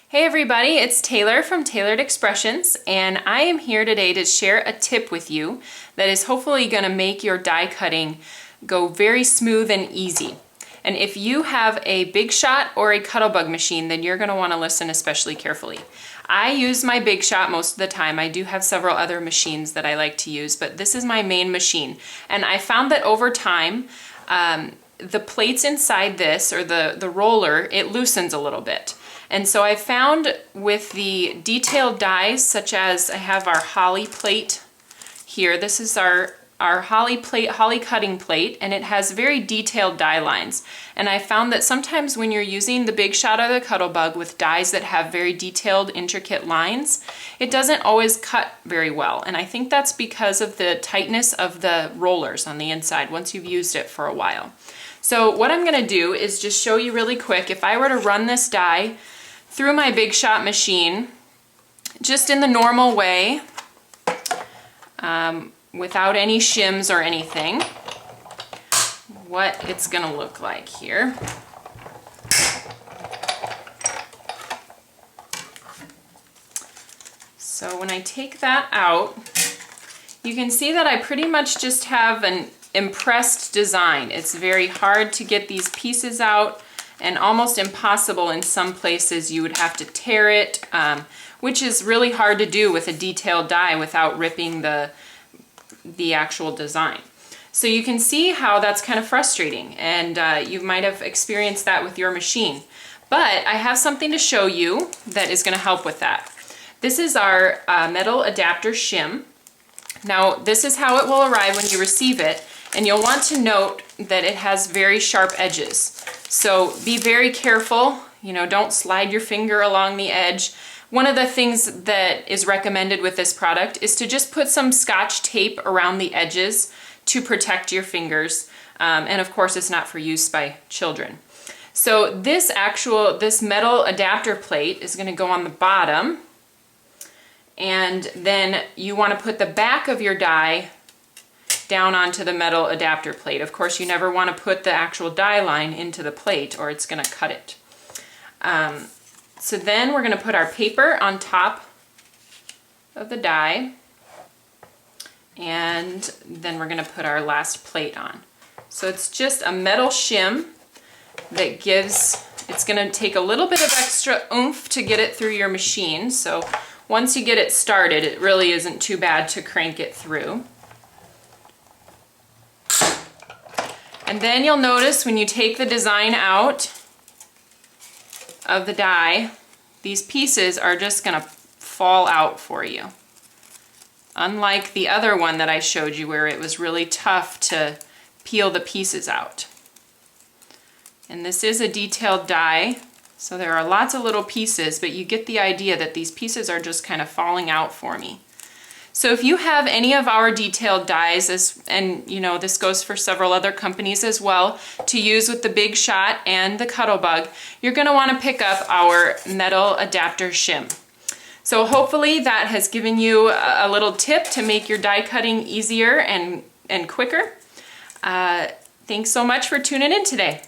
Hey everybody, it's Taylor from Tailored Expressions, and I am here today to share a tip with you that is hopefully going to make your die cutting go very smooth and easy. And if you have a Big Shot or a Cuttlebug machine, then you're going to want to listen especially carefully. I use my Big Shot most of the time. I do have several other machines that I like to use, but this is my main machine. And I found that over time, the plates inside this, or the roller, it loosens a little bit. And so I found with the detailed dies, such as I have our holly plate here. This is our holly cutting plate, and it has very detailed die lines. And I found that sometimes when you're using the Big Shot or the Cuttlebug with dies that have very detailed, intricate lines, it doesn't always cut very well. And I think that's because of the tightness of the rollers on the inside once you've used it for a while. So what I'm going to do is just show you really quick. If I were to run this die through my Big Shot machine, just in the normal way, without any shims or anything, what it's gonna look like here. So when I take that out, you can see that I pretty much just have an impressed design. It's very hard to get these pieces out, and almost impossible in some places. You would have to tear it, which is really hard to do with a detailed die without ripping the actual design. So you can see how that's kind of frustrating, and you might have experienced that with your machine. But I have something to show you that is going to help with that. This is our Metal Adapter Shim. Now this is how it will arrive when you receive it, and you'll want to note that it has very sharp edges. So be very careful, don't slide your finger along the edge. One of the things that is recommended with this product is to just put some Scotch tape around the edges to protect your fingers. And of course, it's not for use by children. So this metal adapter plate is going to go on the bottom. And then you want to put the back of your die down onto the metal adapter plate. Of course, you never want to put the actual die line into the plate or it's going to cut it. So then we're going to put our paper on top of the die, and then we're going to put our last plate on. So it's just a metal shim that it's going to take a little bit of extra oomph to get it through your machine. So once you get it started, it really isn't too bad to crank it through. And then you'll notice when you take the design out of the die, these pieces are just going to fall out for you. Unlike the other one that I showed you where it was really tough to peel the pieces out. And this is a detailed die, so there are lots of little pieces, but you get the idea that these pieces are just kind of falling out for me. So if you have any of our detailed dies, and this goes for several other companies as well, to use with the Big Shot and the Cuttlebug, you're going to want to pick up our Metal Adapter Shim. So hopefully that has given you a little tip to make your die cutting easier and quicker. Thanks so much for tuning in today.